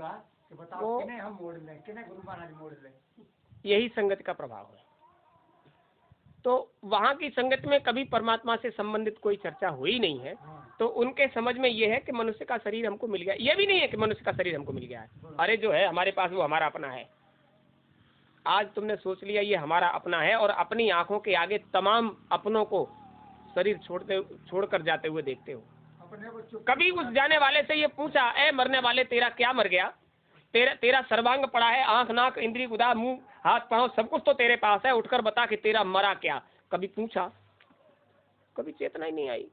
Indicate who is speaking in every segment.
Speaker 1: होगा कि बताओ
Speaker 2: वो
Speaker 1: किन्हें हम मोड़ लें, किन्हें गुरु महाराज मोड़ लें।
Speaker 2: यही संगत का प्रभाव है। तो वहाँ की संगत में कभी परमात्मा से संबंधित कोई चर्चा हुई नहीं है, तो उनके समझ में ये है कि मनुष्य का शरीर हमको मिल गया। ये भी नहीं है कि मनुष्य का शरीर हमको मिल गया है, अरे जो है हमारे पास वो हमारा अपना है। आज तुमने सोच लिया ये हमारा अपना है और अपनी आंखों के आगे तमाम अपनों को शरीर छोड़कर जाते हुए देखते हो। कभी उस जाने वाले से ये पूछा, ए मरने वाले तेरा क्या मर गया, तेरा सर्वांग पड़ा है, आंख नाक इंद्रिय गुदा मुंह हाथ पांव सब कुछ तो तेरे पास है, उठकर बता कि तेरा मरा क्या। कभी पूछा? कभी चेतना ही नहीं आई।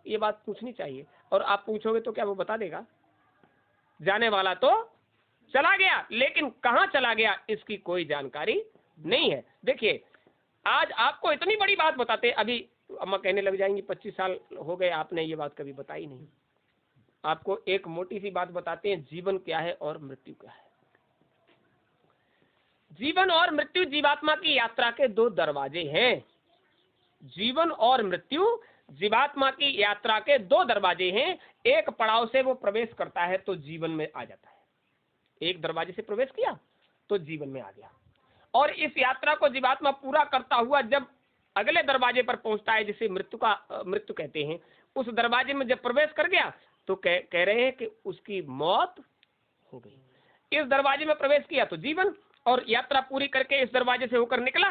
Speaker 2: ये बात पूछनी चाहिए। और आप पूछोगे तो क्या वो बता देगा? जाने वाला तो चला गया, लेकिन कहाँ चला गया इसकी कोई जानकारी नहीं है। देखिए आज आपको इतनी बड़ी बात बताते, अभी अम्मा कहने लग जाएंगी 25 साल हो गए आपने ये बात कभी बताई नहीं। आपको एक मोटी सी बात बताते हैं, जीवन क्या है और मृत्यु क्या है। जीवन और मृत्यु जीवात्मा की यात्रा के दो दरवाजे हैं। जीवन और मृत्यु जीवात्मा की यात्रा के दो दरवाजे हैं। एक पड़ाव से वो प्रवेश करता है तो जीवन में आ जाता है, एक दरवाजे से प्रवेश किया तो जीवन में आ गया। और इस यात्रा को जीवात्मा पूरा करता हुआ जब अगले दरवाजे पर पहुंचता है, जिसे मृत्यु कहते हैं, उस दरवाजे में जब प्रवेश कर गया तो कह रहे हैं कि उसकी मौत हो गई। इस दरवाजे में प्रवेश किया तो जीवन, और यात्रा पूरी करके इस दरवाजे से होकर निकला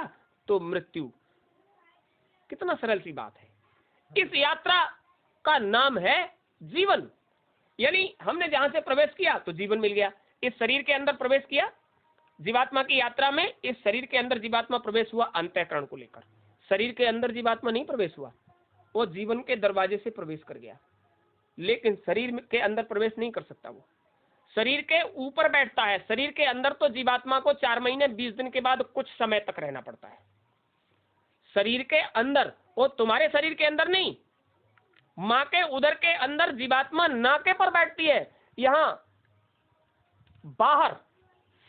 Speaker 2: तो मृत्यु। कितना सरल सी बात है। इस यात्रा का नाम है जीवन। यानी हमने जहां से प्रवेश किया तो जीवन मिल गया। इस शरीर के अंदर प्रवेश किया जीवात्मा की यात्रा में, इस शरीर के अंदर जीवात्मा प्रवेश हुआ अंतःकरण को लेकर। शरीर के अंदर जीवात्मा नहीं प्रवेश हुआ, वो जीवन के दरवाजे से प्रवेश कर गया, लेकिन शरीर के अंदर प्रवेश नहीं कर सकता। वो शरीर के ऊपर बैठता है। शरीर के अंदर तो जीवात्मा को 4 महीने 20 दिन के बाद कुछ समय तक रहना पड़ता है। शरीर के अंदर, वो तुम्हारे शरीर के अंदर नहीं, माँ के उदर के अंदर जीवात्मा नाके पर बैठती है। यहाँ बाहर,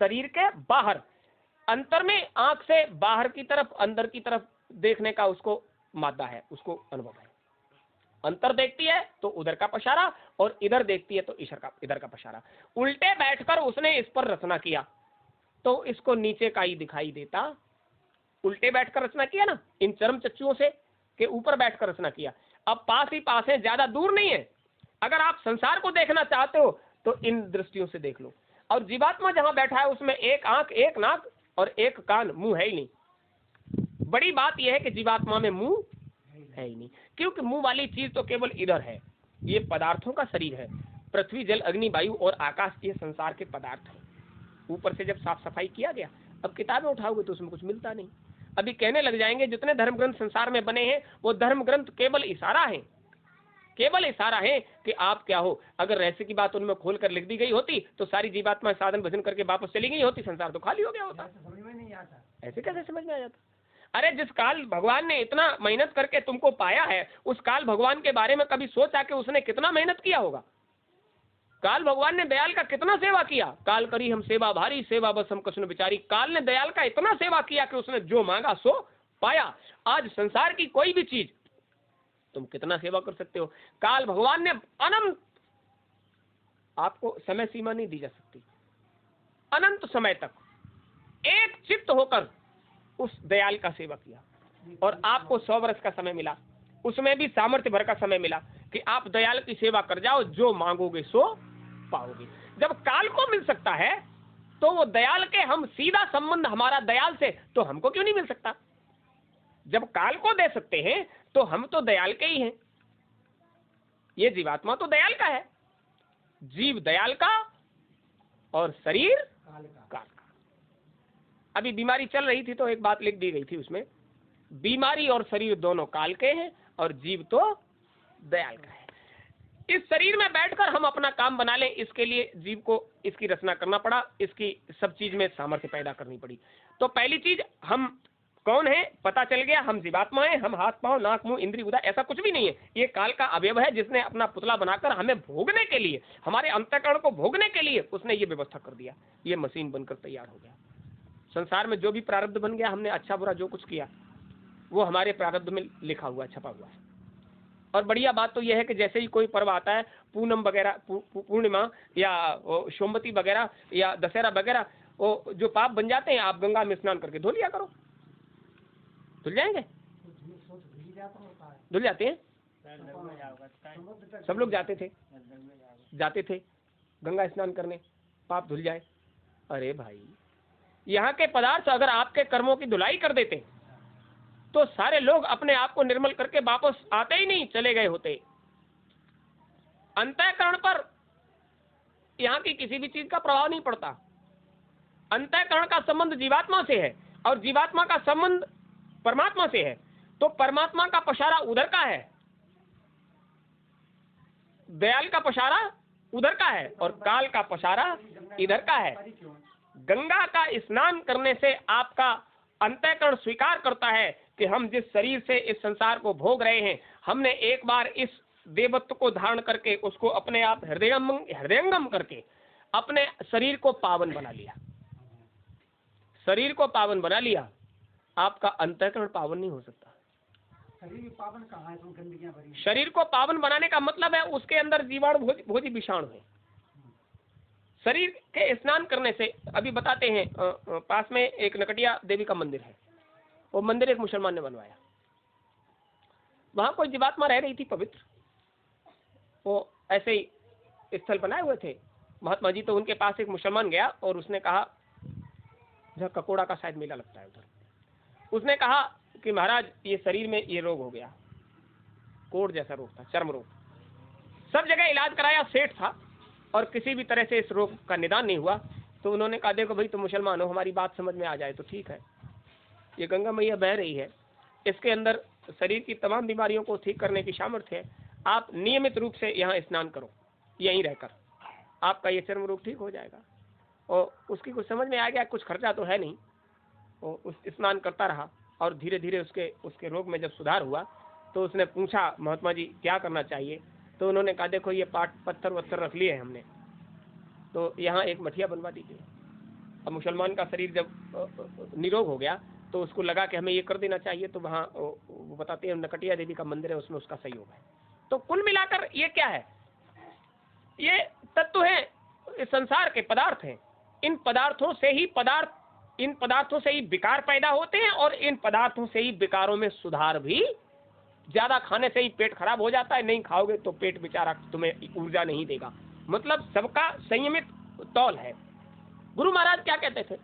Speaker 2: शरीर के बाहर, अंतर में आंख से बाहर की तरफ अंदर की तरफ देखने का उसको मादा है, उसको अनुभव है। अंतर देखती है तो उधर का पशारा, और इधर देखती है तो इधर का पशारा। उल्टे बैठकर उसने इस पर रचना किया तो इसको नीचे का ही दिखाई देता। उल्टे बैठकर रचना किया ना, इन चरम चक्षुओं से के ऊपर बैठकर रचना किया। अब पास ही पास है, ज्यादा दूर नहीं है। अगर आप संसार को देखना चाहते हो तो इन दृष्टियों से देख लो। और जीवात्मा जहां बैठा है उसमें एक आंख, एक नाक और एक कान, मुंह है ही नहीं। बड़ी बात यह है कि जीवात्मा में मुंह है ही नहीं, क्योंकि मुंह वाली चीज तो केवल इधर है। ये पदार्थों का शरीर है। पृथ्वी जल अग्नि वायु और आकाश, ये संसार के पदार्थ हैं। ऊपर से जब साफ सफाई किया गया, अब किताबें उठाओगे तो उसमें कुछ मिलता नहीं। अभी कहने लग जाएंगे जितने धर्म ग्रंथ संसार में बने हैं वो धर्म ग्रंथ केवल इशारा है, केवल इशारा है कि आप क्या हो। अगर रहस्य की बात उनमें खोल कर लिख दी गई होती तो सारी जीवात्मा साधन भजन करके वापस चली गई होती, संसार तो खाली हो गया होता।
Speaker 1: समझ में नहीं आता,
Speaker 2: ऐसे कैसे समझ में आ जाता? अरे जिस काल भगवान ने इतना मेहनत करके तुमको पाया है, उस काल भगवान के बारे में कभी सोचा कि उसने कितना मेहनत किया होगा? काल भगवान ने दयाल का कितना सेवा किया। काल करी हम सेवा भारी, सेवा बस हम कछु न बिचारी। काल ने दयाल का इतना सेवा किया कि उसने जो मांगा सो पाया। आज संसार की कोई भी चीज तुम कितना सेवा कर सकते हो। काल भगवान ने अनंत, आपको समय सीमा नहीं दी जा सकती, अनंत समय तक एक चित्त होकर उस दयाल का सेवा किया। और आपको 100 वर्ष का समय मिला, उसमें भी सामर्थ्य भर का समय मिला कि आप दयाल की सेवा कर जाओ, जो मांगोगे सो पाओगे। जब काल को मिल सकता है तो वो दयाल के, हम सीधा संबंध हमारा दयाल से, तो हमको क्यों नहीं मिल सकता? जब काल को दे सकते हैं तो हम तो दयाल के ही हैं। ये जीवात्मा तो दयाल का है, जीव दयाल का और शरीर काल का। अभी बीमारी चल रही थी तो एक बात लिख दी गई थी उसमें, बीमारी और शरीर दोनों काल के हैं और जीव तो दयाल का है। इस शरीर में बैठकर हम अपना काम बना लें, इसके लिए जीव को इसकी रचना करना पड़ा, इसकी सब चीज में सामर्थ्य पैदा करनी पड़ी। तो पहली चीज, हम कौन है पता चल गया, हम जीवात्मा है, हम हाथ पांव नाक मुंह इंद्रिय गुदा ऐसा कुछ भी नहीं है। ये काल का अवयव है जिसने अपना पुतला बनाकर हमें भोगने के लिए, हमारे अंतःकरण को भोगने के लिए उसने ये व्यवस्था कर दिया। ये मशीन बनकर तैयार हो गया। संसार में जो भी प्रारब्ध बन गया, हमने अच्छा बुरा जो कुछ किया वो हमारे प्रारब्ध में लिखा हुआ, छपा हुआ है। और बढ़िया बात तो यह है कि जैसे ही कोई पर्व आता है, पूनम वगैरह, पूर्णिमा या सोमवती वगैरह या दशहरा वगैरह, वो जो पाप बन जाते हैं, आप गंगा में स्नान करके धो लिया करो, धुल जाएंगे, धुल जाते हैं। सब लोग जाते थे गंगा स्नान करने, पाप धुल जाए। अरे भाई, यहाँ के पदार्थ अगर आपके कर्मों की धुलाई कर देते तो सारे लोग अपने आप को निर्मल करके वापस आते ही नहीं, चले गए होते। अंतःकरण पर यहाँ की किसी भी चीज का प्रभाव नहीं पड़ता। अंतःकरण का संबंध जीवात्मा से है और जीवात्मा का संबंध परमात्मा से है, तो परमात्मा का पशारा उधर का है, दयाल का पशारा उधर का है और काल का पशारा इधर का है। गंगा का स्नान करने से आपका अंतःकरण स्वीकार करता है कि हम जिस शरीर से इस संसार को भोग रहे हैं, हमने एक बार इस देवत्व को धारण करके उसको अपने आप हृदयंगम करके अपने शरीर को पावन बना लिया, शरीर को पावन बना लिया। आपका अंतःकरण पावन नहीं हो सकता।
Speaker 1: शरीर पावन कहाँ है, तुम गंदगियां भरी।
Speaker 2: शरीर को पावन बनाने का मतलब है उसके अंदर जीवाणु भोजी विषाणु है। शरीर के स्नान करने से, अभी बताते हैं, पास में एक नकटिया देवी का मंदिर है, वो मंदिर एक मुसलमान ने बनवाया। वहां कोई जीवात्मा रह रही थी पवित्र, वो ऐसे ही स्थल बनाए हुए थे। महात्मा जी तो उनके पास एक मुसलमान गया और उसने कहा, जहाँ ककोड़ा का शायद मेला लगता है उधर, उसने कहा कि महाराज ये शरीर में ये रोग हो गया, कोढ़ जैसा रोग था, चर्म रोग। सब जगह इलाज कराया, सेठ था, और किसी भी तरह से इस रोग का निदान नहीं हुआ। तो उन्होंने कहा, देखो भाई तुम मुसलमान हो, हमारी बात समझ में आ जाए तो ठीक है, ये गंगा मैया बह रही है, इसके अंदर शरीर की तमाम बीमारियों को ठीक करने की सामर्थ्य है, आप नियमित रूप से यहाँ स्नान करो, यहीं रहकर आपका ये चर्म रोग ठीक हो जाएगा। और उसकी कुछ समझ में आ गया, कुछ खर्चा तो है नहीं, वो उस स्नान करता रहा और धीरे धीरे उसके रोग में जब सुधार हुआ तो उसने पूछा, महात्मा जी क्या करना चाहिए? तो उन्होंने कहा, देखो ये पत्थर वत्थर रख लिए हैं हमने, तो यहाँ एक मठिया बनवा दीजिए। अब मुसलमान का शरीर जब निरोग हो गया तो उसको लगा कि हमें ये कर देना चाहिए, तो वहाँ वो बताते हैं नकटिया देवी का मंदिर है, उसमें उसका सहयोग है। तो कुल मिलाकर ये क्या है, ये तत्व है, इस संसार के पदार्थ हैं। इन पदार्थों से ही विकार पैदा होते हैं और इन पदार्थों से ही विकारों में सुधार भी। ज्यादा खाने से ही पेट खराब हो जाता है, नहीं खाओगे तो पेट बेचारा तुम्हें ऊर्जा नहीं देगा। मतलब सबका संयमित तौल है। गुरु महाराज क्या कहते थे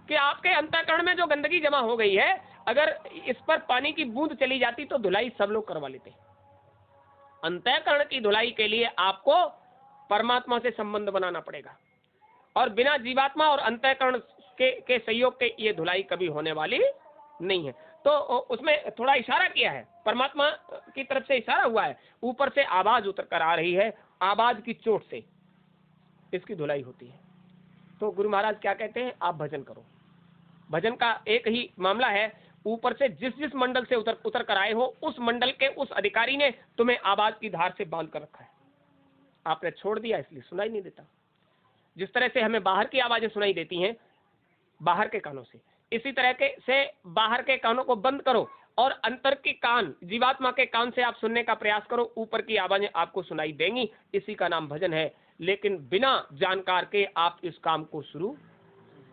Speaker 2: कि आपके अंतःकरण में जो गंदगी जमा हो गई है, अगर इस पर पानी की बूंद चली जाती तो धुलाई सब लोग करवा लेते। अंतःकरण की धुलाई के लिए आपको परमात्मा से संबंध बनाना पड़ेगा और बिना जीवात्मा और अंतःकरण के सहयोग के ये धुलाई कभी होने वाली नहीं है। तो उसमें थोड़ा इशारा किया है, परमात्मा की तरफ से इशारा हुआ है, ऊपर से आवाज उतर कर आ रही है, आवाज की चोट से इसकी धुलाई होती है। तो गुरु महाराज क्या कहते हैं, आप भजन करो। भजन का एक ही मामला है, ऊपर से जिस मंडल से उतर कर आए हो, उस मंडल के उस अधिकारी ने तुम्हें आवाज की धार से बांध कर रखा है, आपने छोड़ दिया इसलिए सुनाई नहीं देता। जिस तरह से हमें बाहर की आवाजें सुनाई देती हैं बाहर के कानों से, इसी तरह के से बाहर के कानों को बंद करो और अंतर के कान, जीवात्मा के कान से आप सुनने का प्रयास करो, ऊपर की आवाजें आपको सुनाई देंगी। इसी का नाम भजन है। लेकिन बिना जानकार के आप इस काम को शुरू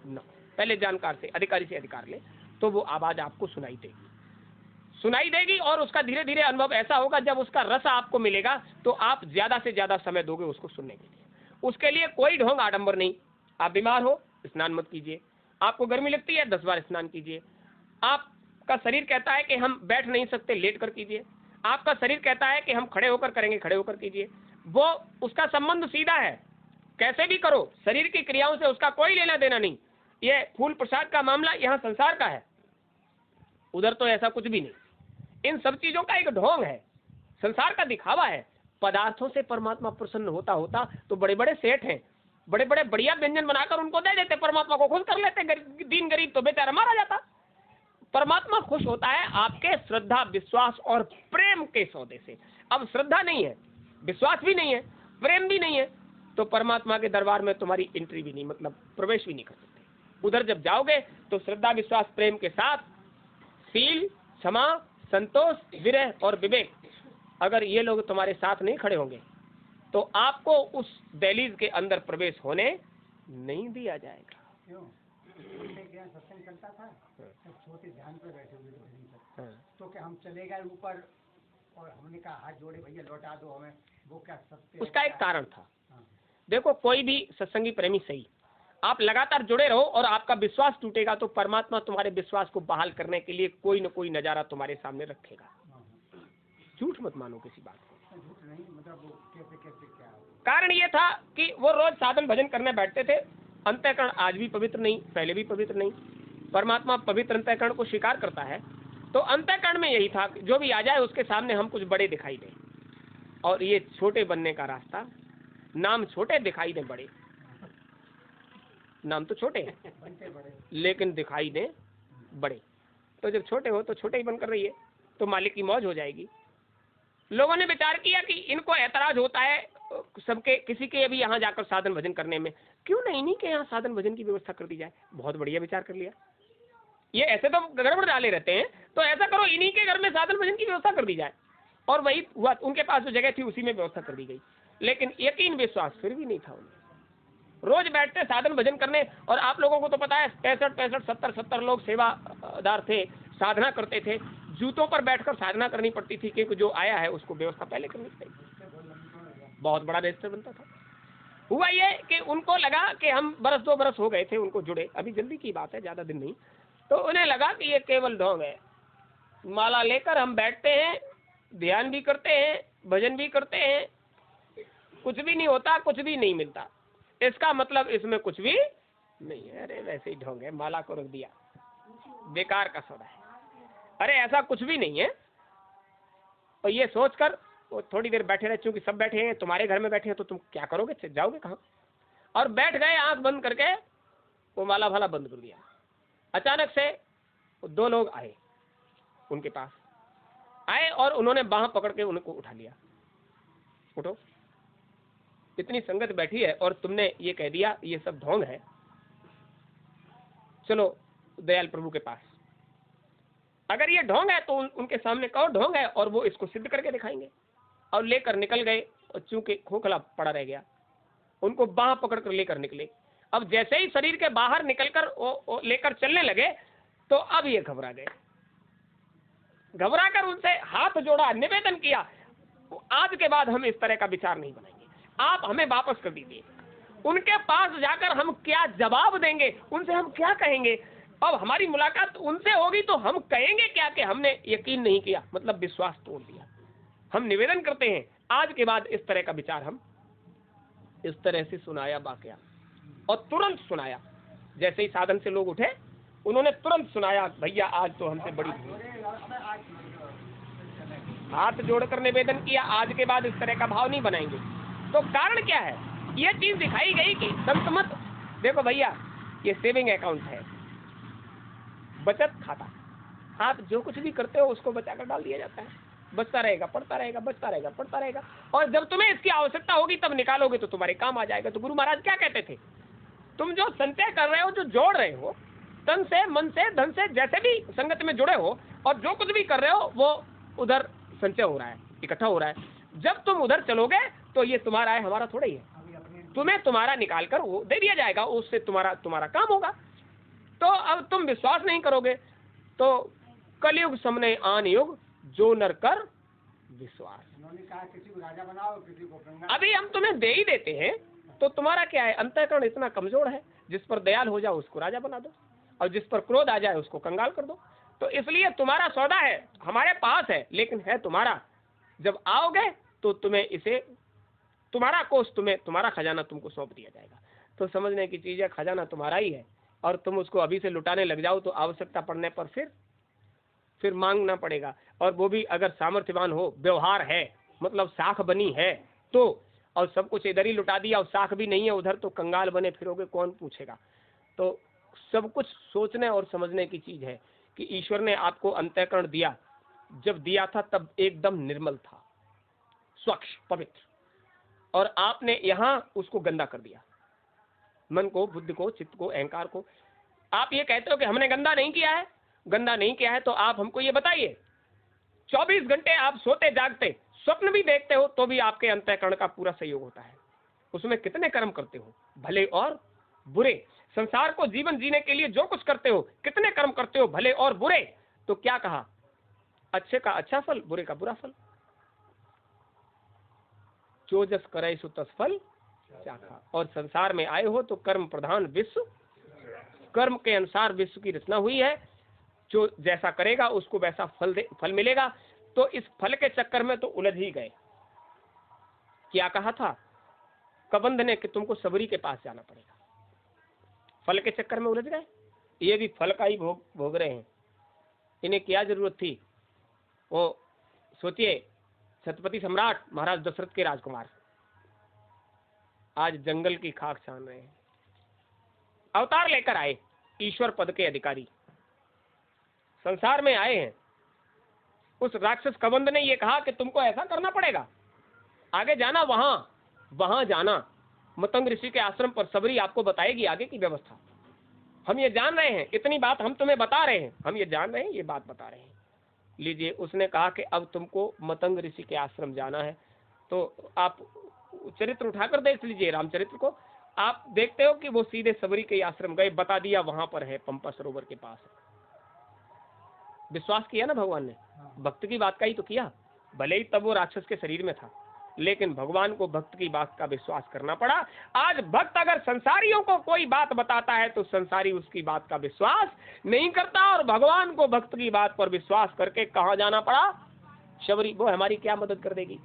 Speaker 2: न, पहले जानकार से, अधिकारी से अधिकार ले, तो वो आवाज आपको सुनाई देगी और उसका धीरे धीरे अनुभव ऐसा होगा, जब उसका रस आपको मिलेगा तो आप ज्यादा से ज्यादा समय दोगे उसको सुनने के लिए। उसके लिए कोई ढोंग आडंबर नहीं। आप बीमार हो, स्नान मत कीजिए। आपको गर्मी लगती है, 10 बार स्नान कीजिए। आपका शरीर कहता है कि हम बैठ नहीं सकते, लेट कर कीजिए। आपका शरीर कहता है कि हम खड़े होकर करेंगे, खड़े होकर कीजिए। वो उसका संबंध सीधा है, कैसे भी करो, शरीर की क्रियाओं से उसका कोई लेना देना नहीं। ये फूल प्रसाद का मामला यहाँ संसार का है, उधर तो ऐसा कुछ भी नहीं। इन सब चीजों का एक ढोंग है, संसार का दिखावा है। पदार्थों से परमात्मा प्रसन्न होता तो बड़े बड़े सेठ हैं, बड़े बड़े बढ़िया व्यंजन बनाकर उनको दे देते, परमात्मा को खुश कर लेते। दीन गरीब तो बेचारा मारा जाता। परमात्मा खुश होता है आपके श्रद्धा, विश्वास और प्रेम के सौदे से। अब श्रद्धा नहीं है, विश्वास भी नहीं है, प्रेम भी नहीं है, तो परमात्मा के दरबार में तुम्हारी एंट्री भी नहीं, मतलब प्रवेश भी नहीं कर सकते। उधर जब जाओगे तो श्रद्धा, विश्वास, प्रेम के साथ शील, क्षमा, संतोष, विरह और विवेक, अगर ये लोग तुम्हारे साथ नहीं खड़े होंगे तो आपको उस दहलीज के अंदर प्रवेश होने नहीं दिया जाएगा।
Speaker 1: क्यों? के यहाँ सत्संग चलता था, सब छोटे ध्यान पे बैठे हुए थे, तो क्या हम चले गए ऊपर और हमने कहा हाथ जोड़े भैया लौटा दो हमें, वो क्या सत्य?
Speaker 2: उसका एक कारण था। देखो, कोई भी सत्संगी प्रेमी सही, आप लगातार जुड़े रहो और आपका विश्वास टूटेगा तो परमात्मा तुम्हारे विश्वास को बहाल करने के लिए कोई न कोई नजारा तुम्हारे सामने रखेगा। झूठ मत मानो किसी बात को।
Speaker 1: झूठ नहीं, मतलब वो कैसे कैसे क्या?
Speaker 2: कारण ये था कि वो रोज साधन भजन करने बैठते थे। अंतःकरण आज भी पवित्र नहीं, पहले भी पवित्र नहीं। परमात्मा पवित्र अंतःकरण को स्वीकार करता है। तो अंतःकरण में यही था कि जो भी आ जाए उसके सामने हम कुछ बड़े दिखाई दें, और ये छोटे बनने का रास्ता, नाम छोटे दिखाई दे बड़े, नाम तो छोटे हैं
Speaker 1: बनते बड़े
Speaker 2: लेकिन दिखाई दे बड़े। तो जब छोटे हो तो छोटे ही बनकर रहिए, तो मालिक की मौज हो जाएगी। लोगों ने विचार किया कि इनको ऐतराज होता है सबके, किसी के भी यहाँ जाकर साधन भजन करने में, क्यों नहीं इन्हीं के यहाँ साधन भजन की व्यवस्था कर दी जाए। बहुत बढ़िया विचार कर लिया। ये ऐसे तो गड़बड़ डाले रहते हैं, तो ऐसा करो इन्हीं के घर में साधन भजन की व्यवस्था कर दी जाए। और वही हुआ, उनके पास जो जगह थी उसी में व्यवस्था कर दी गई। लेकिन यकीन विश्वास फिर भी नहीं था उन्हें। रोज बैठते साधन भजन करने, और आप लोगों को तो पता है 65 70 लोग सेवादार थे, साधना करते थे। जूतों पर बैठकर साधना करनी पड़ती थी, क्योंकि जो आया है उसको व्यवस्था पहले करनी पड़ेगी। बहुत बड़ा रजिस्टर बनता था। हुआ ये कि उनको लगा कि हम बरस 2 बरस हो गए थे उनको जुड़े, अभी जल्दी की बात है, ज्यादा दिन नहीं। तो उन्हें लगा कि ये केवल ढोंग है। माला लेकर हम बैठते हैं, ध्यान भी करते हैं, भजन भी करते हैं, कुछ भी नहीं होता, कुछ भी नहीं मिलता। इसका मतलब इसमें कुछ भी नहीं है। अरे वैसे ही ढोंग है, माला को रख दिया, बेकार का सौदा है। अरे ऐसा कुछ भी नहीं है। और ये सोचकर वो थोड़ी देर बैठे रहे, चूंकि सब बैठे हैं, तुम्हारे घर में बैठे हैं, तो तुम क्या करोगे, जाओगे कहाँ? और बैठ गए आंख बंद करके, वो माला भाला बंद कर दिया। अचानक से 2 लोग आए, उनके पास आए और उन्होंने बाह पकड़ के उनको उठा लिया। उठो, इतनी संगत बैठी है और तुमने ये कह दिया ये सब ढोंग है, चलो दयाल प्रभु के पास। अगर ये ढोंग है तो उनके सामने कहो ढोंग है, और वो इसको सिद्ध करके दिखाएंगे। और लेकर निकल गए, और चूंकि खोखला पड़ा रह गया, उनको बाह पकड़ कर लेकर निकले। अब जैसे ही शरीर के बाहर निकलकर वो लेकर चलने लगे, तो अब ये घबरा गए। घबरा कर उनसे हाथ जोड़ा, निवेदन किया, आज के बाद हम इस तरह का विचार नहीं बनाएंगे, आप हमें वापस कर दीजिए। उनके पास जाकर हम क्या जवाब देंगे, उनसे हम क्या कहेंगे? अब हमारी मुलाकात उनसे होगी तो हम कहेंगे क्या कि हमने यकीन नहीं किया, मतलब विश्वास तोड़ दिया। हम निवेदन करते हैं आज के बाद इस तरह का विचार हम इस तरह से सुनाया वाकया, और तुरंत सुनाया। जैसे ही साधन से लोग उठे, उन्होंने तुरंत सुनाया, भैया आज तो हमसे बड़ी हाथ जोड़कर निवेदन किया, आज के बाद इस तरह का भाव नहीं बनाएंगे। तो कारण क्या है? ये चीज दिखाई गई कि संत मत देखो भैया, ये सेविंग अकाउंट है, बचत खाता। आप जो कुछ भी करते हो उसको बचाकर डाल दिया जाता है, बचता रहेगा, पढ़ता रहेगा, बचता रहेगा, पढ़ता रहेगा, और जब तुम्हें इसकी आवश्यकता होगी तब निकालोगे तो तुम्हारे काम आ जाएगा। तो गुरु महाराज क्या कहते थे? तुम जो संचय कर रहे हो, जो जोड़ रहे हो, तन से, मन से, धन से, जैसे भी संगत में जुड़े हो, और जो कुछ भी कर रहे हो वो उधर संचय हो रहा है, इकट्ठा हो रहा है। जब तुम उधर चलोगे तो ये तुम्हारा है, हमारा थोड़ा ही है। तुम्हें तुम्हारा निकाल कर वो दे दिया जाएगा, उससे तुम्हारा काम होगा। तो अब तुम विश्वास नहीं करोगे तो कलयुग समने आन युग, जो नर कर विश्वास।
Speaker 1: उन्होंने कहा किसी को राजा बनाओ, किसी को गंगा।
Speaker 2: अभी हम तुम्हें दे ही देते हैं, तो तुम्हारा क्या है? अंतःकरण इतना कमजोर है, जिस पर दयाल हो जाओ उसको राजा बना दो, और जिस पर क्रोध आ जाए उसको कंगाल कर दो। तो इसलिए तुम्हारा सौदा है, हमारे पास है, लेकिन है तुम्हारा। जब आओगे तो तुम्हें इसे, तुम्हारा कोष तुम्हें, तुम्हारा खजाना तुमको सौंप दिया जाएगा। तो समझने की चीज है, खजाना तुम्हारा ही है, और तुम उसको अभी से लुटाने लग जाओ तो आवश्यकता पड़ने पर फिर मांगना पड़ेगा। और वो भी अगर सामर्थ्यवान हो, व्यवहार है, मतलब साख बनी है तो, और सब कुछ इधर ही लुटा दिया और साख भी नहीं है उधर, तो कंगाल बने फिरोगे, कौन पूछेगा? तो सब कुछ सोचने और समझने की चीज है कि ईश्वर ने आपको अंतःकरण दिया, जब दिया था तब एकदम निर्मल था, स्वच्छ, पवित्र, और आपने यहाँ उसको गंदा कर दिया। मन को, बुद्धि को, चित्त को, अहंकार को। आप ये कहते हो कि हमने गंदा नहीं किया है, गंदा नहीं किया है, तो आप हमको ये बताइए, 24 घंटे आप सोते जागते स्वप्न भी देखते हो तो भी आपके अंतःकरण का पूरा सहयोग होता है। उसमें कितने कर्म करते हो, भले और बुरे। संसार को जीवन जीने के लिए जो कुछ करते हो, कितने कर्म करते हो, भले और बुरे। तो क्या कहा, अच्छे का अच्छा फल, बुरे का बुरा फल। जो जस करे सो तस फल चाखा। और संसार में आए हो तो कर्म प्रधान विश्व, कर्म के अनुसार विश्व की रचना हुई है। जो जैसा करेगा उसको वैसा फल मिलेगा। तो इस फल के चक्कर में तो उलझ ही गए। क्या कहा था कबंध ने कि तुमको सबरी के पास जाना पड़ेगा। फल के चक्कर में उलझ गए। ये भी फल का ही भोग रहे हैं। इन्हें क्या जरूरत थी। वो सोचिए, छत्रपति सम्राट महाराज दशरथ के राजकुमार आज जंगल की खाक छान रहे हैं। अवतार लेकर आए, ईश्वर पद के अधिकारी संसार में आए हैं। उस राक्षस कबंध ने ये कहा कि तुमको ऐसा करना पड़ेगा, आगे जाना, वहां जाना, मतंग ऋषि के आश्रम पर सबरी आपको बताएगी आगे की व्यवस्था। हम ये जान रहे हैं, इतनी बात हम तुम्हें बता रहे हैं, हम ये जान रहे हैं, ये बात बता रहे हैं। लीजिए, उसने कहा कि अब तुमको मतंग ऋषि के आश्रम जाना है। तो आप चरित्र उठाकर देख लीजिए, रामचरित्र को। आप देखते हो कि वो सीधे सबरी के आश्रम गए, बता दिया वहां पर है, पंपा सरोवर के पास है। विश्वास किया ना भगवान ने, भक्त की बात का ही तो किया। भले ही तब वो राक्षस के शरीर में था, लेकिन भगवान को भक्त की बात का विश्वास करना पड़ा। आज भक्त अगर संसारियों को कोई बात बताता है तो संसारी उसकी बात का विश्वास नहीं करता, और भगवान को भक्त की बात पर विश्वास करके कहाँ जाना पड़ा, शबरी। वो हमारी क्या मदद कर देगी।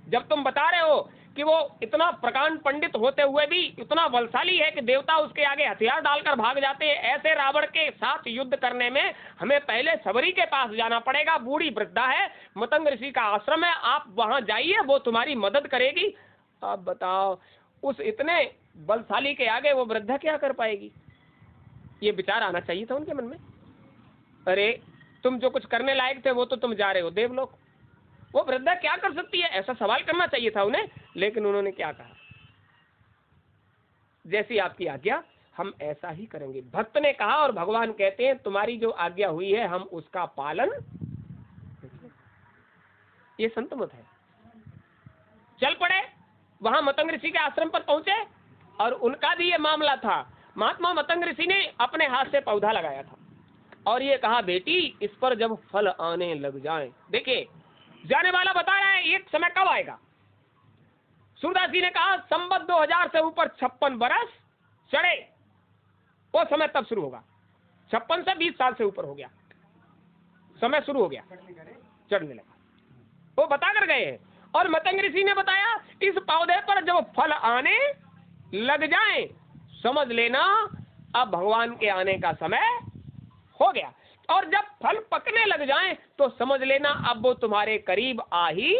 Speaker 2: जब तुम बता रहे हो कि वो इतना प्रकांड पंडित होते हुए भी इतना बलशाली है कि देवता उसके आगे हथियार डालकर भाग जाते हैं, ऐसे रावण के साथ युद्ध करने में हमें पहले सबरी के पास जाना पड़ेगा। बूढ़ी वृद्धा है, मतंग ऋषि का आश्रम है, आप वहां जाइए, वो तुम्हारी मदद करेगी। अब बताओ, उस इतने बलशाली के आगे वो वृद्धा क्या कर पाएगी। ये विचार आना चाहिए था उनके मन में। अरे तुम जो कुछ करने लायक थे वो तो तुम जा रहे हो देवलोक, वो वृद्धा क्या कर सकती है, ऐसा सवाल करना चाहिए था उन्हें। लेकिन उन्होंने क्या कहा, जैसी आपकी आज्ञा हम ऐसा ही करेंगे। भक्त ने कहा और भगवान कहते हैं तुम्हारी जो आज्ञा हुई है हम उसका पालन। ये संत मत है। चल पड़े, वहां मतंग ऋषि के आश्रम पर पहुंचे और उनका भी ये मामला था। महात्मा मतंग ऋषि ने अपने हाथ से पौधा लगाया था और ये कहा बेटी इस पर जब फल आने लग जाएं, देखिए जाने वाला बता रहा है एक समय कब आएगा। सूरदास जी ने कहा संवत 2000 से ऊपर 56 बरस चढ़े, वो समय तब शुरू होगा। 56 से 20 साल से ऊपर हो गया, समय शुरू हो गया, चढ़ने लगा। वो बता कर गए हैं। और मतंग ऋषि ने बताया इस पौधे पर जब फल आने लग जाए समझ लेना अब भगवान के आने का समय हो गया, और जब फल पकने लग जाएं तो समझ लेना अब वो तुम्हारे करीब आ ही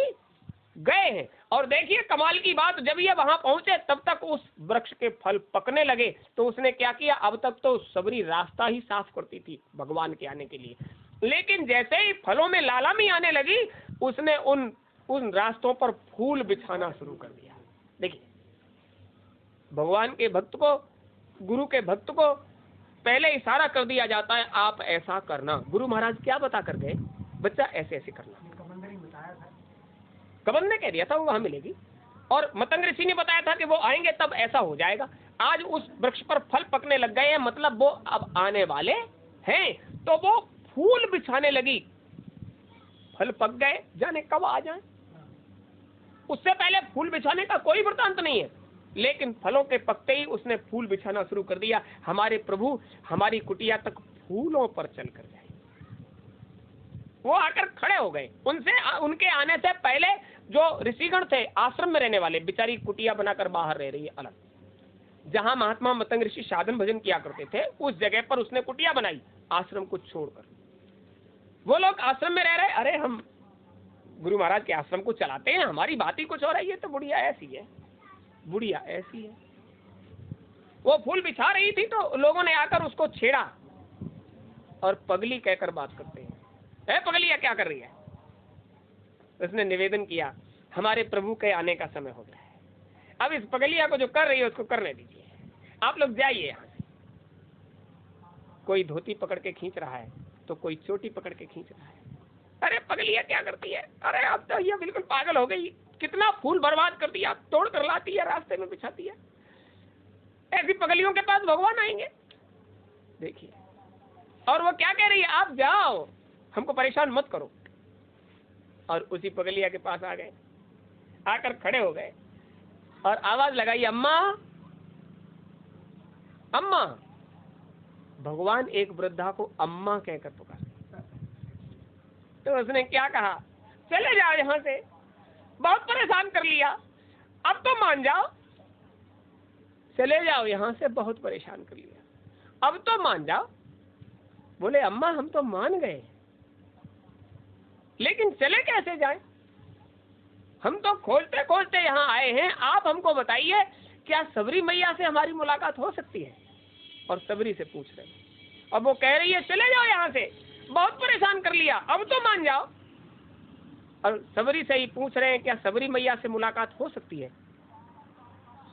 Speaker 2: गए हैं। और देखिए कमाल की बात, जब ये वहां पहुंचे तब तक उस वृक्ष के फल पकने लगे। तो उसने क्या किया, अब तक तो सबरी रास्ता ही साफ करती थी भगवान के आने के लिए, लेकिन जैसे ही फलों में लालामी आने लगी उसने उन रास्तों पर फूल बिछाना शुरू कर दिया। देखिए भगवान के भक्त को, गुरु के भक्त को पहले इशारा कर दिया जाता है आप ऐसा करना। गुरु महाराज क्या बता कर गए, बच्चा ऐसे ऐसे करना। कबंध ने कह दिया था वो वहां मिलेगी, और मतंग ऋषि ने बताया था कि वो आएंगे तब ऐसा हो जाएगा। आज उस वृक्ष पर फल पकने लग गए हैं, मतलब वो अब आने वाले हैं। तो वो फूल बिछाने लगी, फल पक गए, जाने कब आ जाए। उससे पहले फूल बिछाने का कोई वृतांत नहीं है, लेकिन फलों के पकते ही उसने फूल बिछाना शुरू कर दिया। हमारे प्रभु हमारी कुटिया तक फूलों पर चल कर गए, वो आकर खड़े हो गए। उनके आने से पहले जो ऋषिगण थे आश्रम में रहने वाले, बेचारी कुटिया बनाकर बाहर रह रही है अलग, जहां महात्मा मतंग ऋषि साधन भजन किया करते थे उस जगह पर उसने कुटिया बनाई आश्रम को छोड़कर। वो लोग आश्रम में रह रहे, अरे हम गुरु महाराज के आश्रम को चलाते हैं, हमारी बात ही कुछ और है, ये तो बुढ़िया ऐसी है, बुढ़िया ऐसी है। वो फूल बिछा रही थी तो लोगों ने आकर उसको छेड़ा और पगली कहकर बात करते हैं, ए पगलिया क्या कर रही है। उसने निवेदन किया हमारे प्रभु के आने का समय हो गया है, अब इस पगलिया को जो कर रही है उसको करने दीजिए, आप लोग जाइए यहाँ से। कोई धोती पकड़ के खींच रहा है तो कोई चोटी पकड़ के खींच रहा है। अरे पगलिया क्या करती है, अरे अब तो ये बिल्कुल पागल हो गई, कितना फूल बर्बाद कर दिया, तोड़ कर लाती है, रास्ते में बिछाती है। ऐसी पगलियों के पास भगवान आएंगे। देखिए, और वो क्या कह रही है, आप जाओ, हमको परेशान मत करो। और उसी पगलिया के पास आ गए, आकर खड़े हो गए और आवाज लगाई, अम्मा अम्मा। भगवान एक वृद्धा को अम्मा कहकर पुकारे। तो उसने क्या कहा, चले जाओ यहां से, बहुत परेशान कर लिया, अब तो मान जाओ। चले जाओ यहां से, बहुत परेशान कर लिया, अब तो मान जाओ। बोले अम्मा हम तो मान गए, लेकिन चले कैसे जाएं? हम तो खोजते खोजते यहाँ आए हैं, आप हमको बताइए क्या सबरी मैया से हमारी मुलाकात हो सकती है? और सबरी से पूछ रहे हैं। अब वो कह रही है चले जाओ यहाँ से, बहुत परेशान कर लिया, अब तो मान जाओ। और सबरी से ही पूछ रहे हैं क्या सबरी मैया से मुलाकात हो सकती है?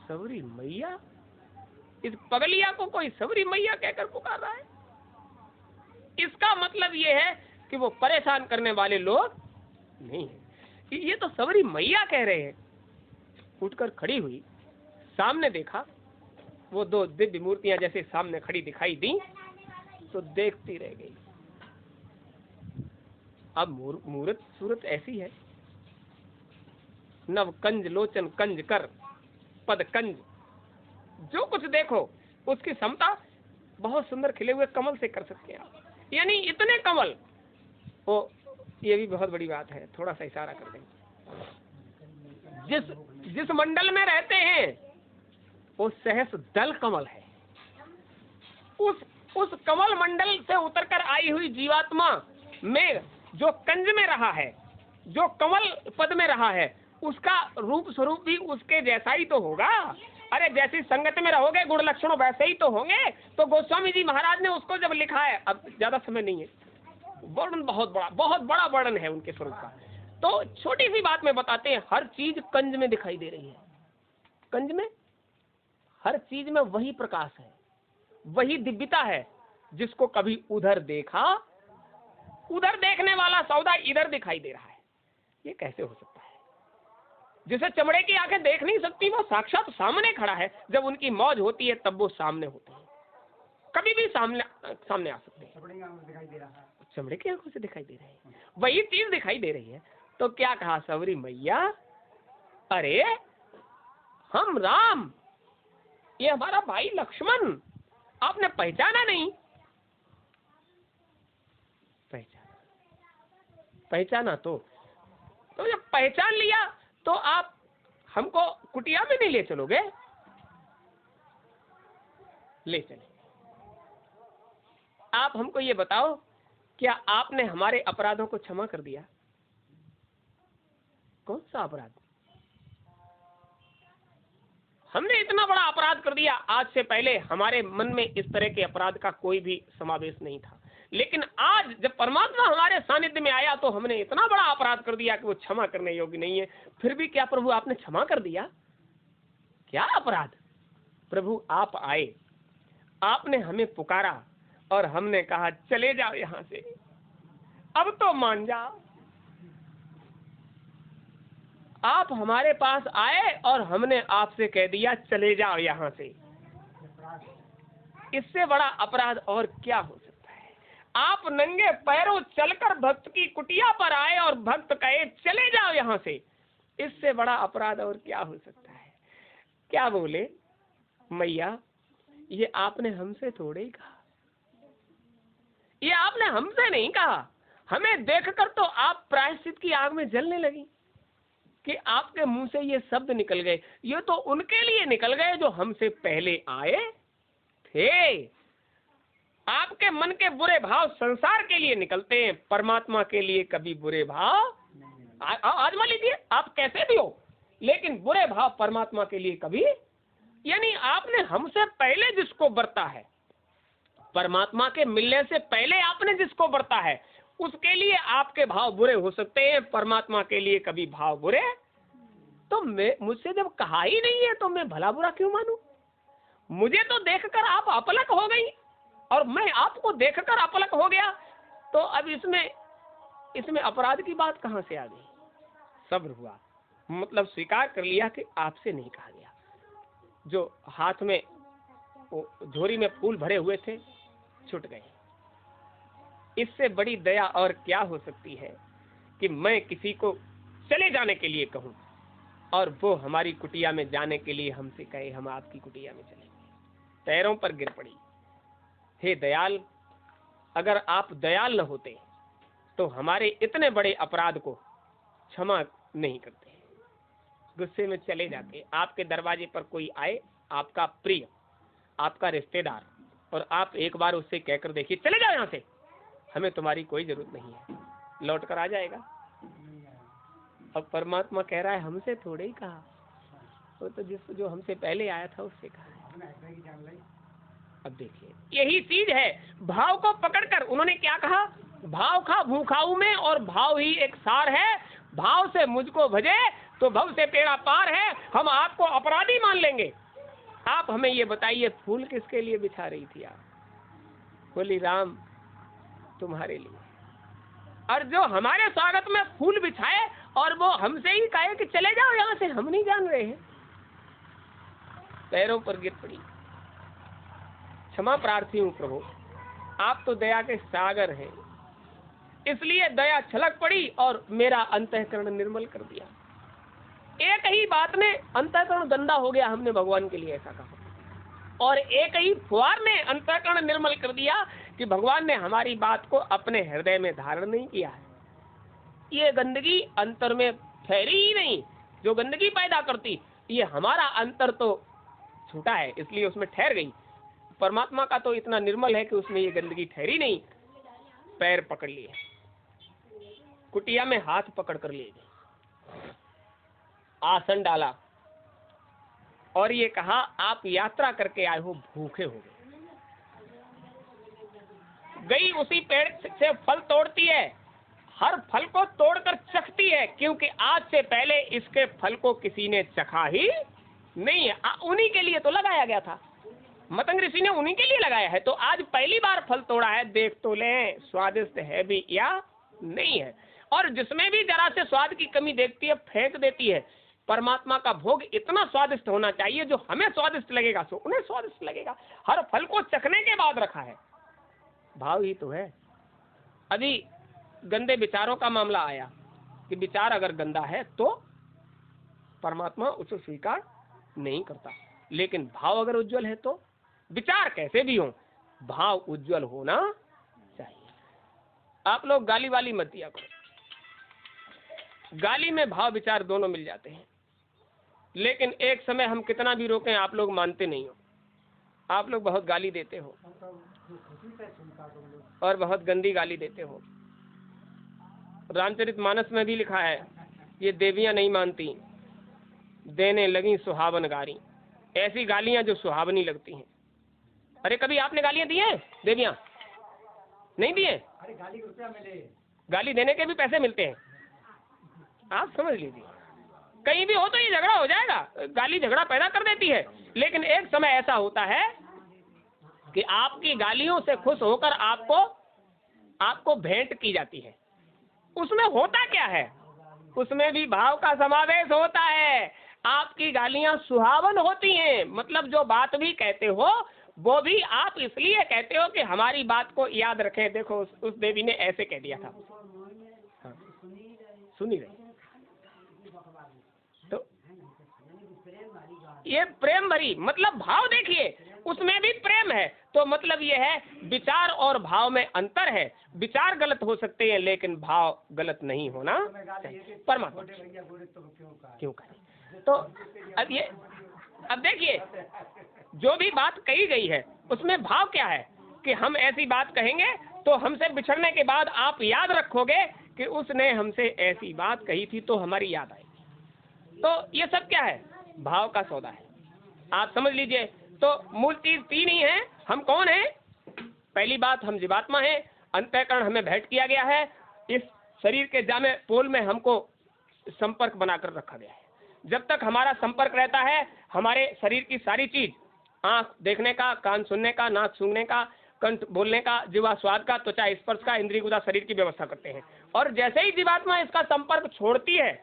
Speaker 2: सबरी मैया? इस पगलिया को कोई सबरी मैया कहकर पुकार रहा है। इसका मतलब ये है कि वो परेशान करने वाले लोग नहीं है, ये तो सबरी मैया कह रहे हैं। उठकर खड़ी हुई, सामने देखा, वो दो दिव्य मूर्तियां जैसे सामने खड़ी दिखाई दी, तो देखती रह गई। अब मूर्त सूरत ऐसी है, नव कंज लोचन कंज कर पद कंज, जो कुछ देखो उसकी क्षमता बहुत सुंदर खिले हुए कमल से कर सकते हैं आप, यानी इतने कमल। वो ये भी बहुत बड़ी बात है, थोड़ा सा इशारा कर देंगे। जिस मंडल में रहते हैं वो सहस दल कमल है। उस कमल मंडल से उतरकर आई हुई जीवात्मा में जो कंज में रहा है, जो कमल पद में रहा है, उसका रूप स्वरूप भी उसके जैसा ही तो होगा। अरे जैसी संगत में रहोगे गुण लक्षणों वैसे ही तो होंगे। तो गोस्वामी जी महाराज ने उसको जब लिखा है, अब ज्यादा समय नहीं है, वर्णन बहुत बड़ा वर्णन है उनके स्वरूप का। तो छोटी सी बात में बताते हैं, हर चीज कंज में दिखाई दे रही है। कंज में हर चीज में वही प्रकाश है, वही दिव्यता है। जिसको कभी उधर देखा, उधर देखने वाला सौदा इधर दिखाई दे रहा है, ये कैसे हो सकता है? जिसे चमड़े की आंखें देख नहीं सकती, वो साक्षात सामने खड़ा है। जब उनकी मौज होती है तब वो सामने होते हैं, कभी भी सामने आ सकते हैं। चमड़े की आंखों से दिखाई दे रहे हैं, वही चीज दिखाई दे रही है। तो क्या कहा सबरी मैया, अरे हम राम, ये हमारा भाई लक्ष्मण, आपने पहचाना नहीं? पहचाना तो जब पहचान लिया तो आप हमको कुटिया में नहीं ले चलोगे? ले चले। आप हमको ये बताओ, क्या आपने हमारे अपराधों को क्षमा कर दिया? कौन सा अपराध? हमने इतना बड़ा अपराध कर दिया, आज से पहले हमारे मन में इस तरह के अपराध का कोई भी समावेश नहीं था, लेकिन आज जब परमात्मा हमारे सानिध्य में आया तो हमने इतना बड़ा अपराध कर दिया कि वो क्षमा करने योग्य नहीं है। फिर भी क्या प्रभु आपने क्षमा कर दिया? क्या अपराध? प्रभु आप आए, आपने हमें पुकारा और हमने कहा चले जाओ यहां से, अब तो मान जाओ। आप हमारे पास आए और हमने आपसे कह दिया चले जाओ यहां से। इससे बड़ा अपराध और क्या हो सकता है? आप नंगे पैरों चलकर भक्त की कुटिया पर आए और भक्त कहे चले जाओ यहां से। इससे बड़ा अपराध और क्या हो सकता है? क्या बोले मैया, ये आपने हमसे थोड़े ही कहा, ये आपने हमसे नहीं कहा। हमें देखकर तो आप प्रायश्चित की आग में जलने लगी कि आपके मुंह से ये शब्द निकल गए। ये तो उनके लिए निकल गए जो हमसे पहले आए थे। आपके मन के बुरे भाव संसार के लिए निकलते हैं, परमात्मा के लिए कभी बुरे भाव आजमा लीजिए, आप कैसे भी हो, लेकिन बुरे भाव परमात्मा के लिए कभी। यानी आपने हमसे पहले जिसको बरता है, परमात्मा के मिलने से पहले आपने जिसको बरता है, उसके लिए आपके भाव बुरे हो सकते हैं, परमात्मा के लिए कभी भाव बुरे। तो मुझसे जब कहा ही नहीं है तो मैं भला बुरा क्यों मानूं? मुझे तो देखकर आप अपलक हो गई और मैं आपको देखकर अपलक हो गया, तो अब इसमें इसमें अपराध की बात कहाँ से आ गई? सब्र हुआ, मतलब स्वीकार कर लिया कि आपसे नहीं कहा गया। जो हाथ में झोरी में फूल भरे हुए थे छूट गए। इससे बड़ी दया और क्या हो सकती है कि मैं किसी को चले जाने के लिए कहूं और वो हमारी कुटिया में जाने के लिए हमसे कहे हम आपकी कुटिया में चलेंगे। पैरों पर गिर पड़ी। हे दयाल, अगर आप दयाल न होते तो हमारे इतने बड़े अपराध को क्षमा नहीं करते, गुस्से में चले जाते। आपके दरवाजे पर कोई आए, आपका प्रिय, आपका रिश्तेदार, और आप एक बार उससे कहकर देखिए चले जाओ यहाँ से, हमें तुम्हारी कोई जरूरत नहीं है, लौट कर आ जाएगा। अब परमात्मा कह रहा है हमसे थोड़े ही कहा, वो तो जो हमसे पहले आया था उससे कहा है। अब देखिए यही चीज है, भाव को पकड़कर उन्होंने क्या कहा, भाव खा भूखाऊ में और भाव ही एक सार है, भाव से मुझको भजे तो भव से पेड़ा पार है, हम आपको अपराधी मान लेंगे। आप हमें ये बताइए फूल किसके लिए बिछा रही थी आप? बोली राम तुम्हारे लिए। और जो हमारे स्वागत में फूल बिछाए और वो हमसे ही कहे कि चले जाओ यहाँ से, हम नहीं जान रहे हैं। पैरों पर गिर पड़ी, क्षमा प्रार्थी हूँ प्रभु, आप तो दया के सागर हैं, इसलिए दया छलक पड़ी और मेरा अंतःकरण निर्मल कर दिया। एक ही बात ने अंतःकरण गंदा हो गया, हमने भगवान के लिए ऐसा कहा, और एक ही फुहार ने अंतःकरण निर्मल कर दिया कि भगवान ने हमारी बात को अपने हृदय में धारण नहीं किया है। ये गंदगी अंतर में ठहरी ही नहीं, जो गंदगी पैदा करती, ये हमारा अंतर तो छूटा है इसलिए उसमें ठहर गई। परमात्मा का तो इतना निर्मल है कि उसमें ये गंदगी ठहरी नहीं। पैर पकड़ लिए, कुटिया में हाथ पकड़ कर ले गई, आसन डाला और ये कहा आप यात्रा करके आए हो, भूखे हो गए। गई उसी पेड़ से फल तोड़ती है, हर फल को तोड़कर चखती है, क्योंकि आज से पहले इसके फल को किसी ने चखा ही नहीं है। उन्हीं के लिए तो लगाया गया था, मतंग ऋषि ने उन्हीं के लिए लगाया है, तो आज पहली बार फल तोड़ा है, देख तो लें स्वादिष्ट है भी या नहीं है। और जिसमें भी जरा से स्वाद की कमी देखती है फेंक देती है। परमात्मा का भोग इतना स्वादिष्ट होना चाहिए, जो हमें स्वादिष्ट लगेगा सो उन्हें स्वादिष्ट लगेगा। हर फल को चखने के बाद रखा है, भाव ही तो है। अभी गंदे विचारों का मामला आया कि विचार अगर गंदा है तो परमात्मा उसे स्वीकार नहीं करता, लेकिन भाव अगर उज्जवल है तो विचार कैसे भी हो, भाव उज्जवल होना चाहिए। आप लोग गाली वाली मत दिया करो, गाली में भाव विचार दोनों मिल जाते हैं, लेकिन एक समय हम कितना भी रोकें आप लोग मानते नहीं हो। आप लोग बहुत गाली देते हो और बहुत गंदी गाली देते हो। रामचरितमानस में भी लिखा है, ये देवियां नहीं मानती, देने लगी सुहावन गारी। ऐसी गालियां जो सुहावनी लगती हैं। अरे कभी आपने गालियां दी हैं देवियां? नहीं दिए?
Speaker 1: अरे गाली के रुपया मिले,
Speaker 2: गाली देने के भी पैसे मिलते हैं, आप समझ लीजिए। कहीं भी हो तो ये झगड़ा हो जाएगा, गाली झगड़ा पैदा कर देती है। लेकिन एक समय ऐसा होता है कि आपकी गालियों से खुश होकर आपको भेंट की जाती है। उसमें होता क्या है, उसमें भी भाव का समावेश होता है। आपकी गालियां सुहावन होती हैं, मतलब जो बात भी कहते हो वो भी आप इसलिए कहते हो कि हमारी बात को याद रखें। देखो उस देवी ने ऐसे कह दिया था, हाँ, सुनी रही। तो ये प्रेम भरी, मतलब भाव देखिए, उसमें भी प्रेम है। तो मतलब ये है विचार और भाव में अंतर है। विचार गलत हो सकते हैं लेकिन भाव गलत नहीं होना चाहिए। परमात्मा क्यों कहे? तो अब देखिए जो भी बात कही गई है उसमें भाव क्या है कि हम ऐसी बात कहेंगे तो हमसे बिछड़ने के बाद आप याद रखोगे कि उसने हमसे ऐसी बात कही थी, तो हमारी याद आएगी। तो ये सब क्या है, भाव का सौदा है, आप समझ लीजिए। तो मूल चीज तीन ही है। हम कौन है? पहली बात, हम जीवात्मा है, अंतःकरण हमें भेंट किया गया है, इस शरीर के जामे पोल में हमको संपर्क बनाकर रखा गया है। जब तक हमारा संपर्क रहता है, हमारे शरीर की सारी चीज, आंख देखने का, कान सुनने का, नाक सूंघने का, कंठ बोलने का, जिह्वा स्वाद का, त्वचा स्पर्श का, इंद्रिय गुदा शरीर की व्यवस्था करते हैं। और जैसे ही जीवात्मा इसका संपर्क छोड़ती है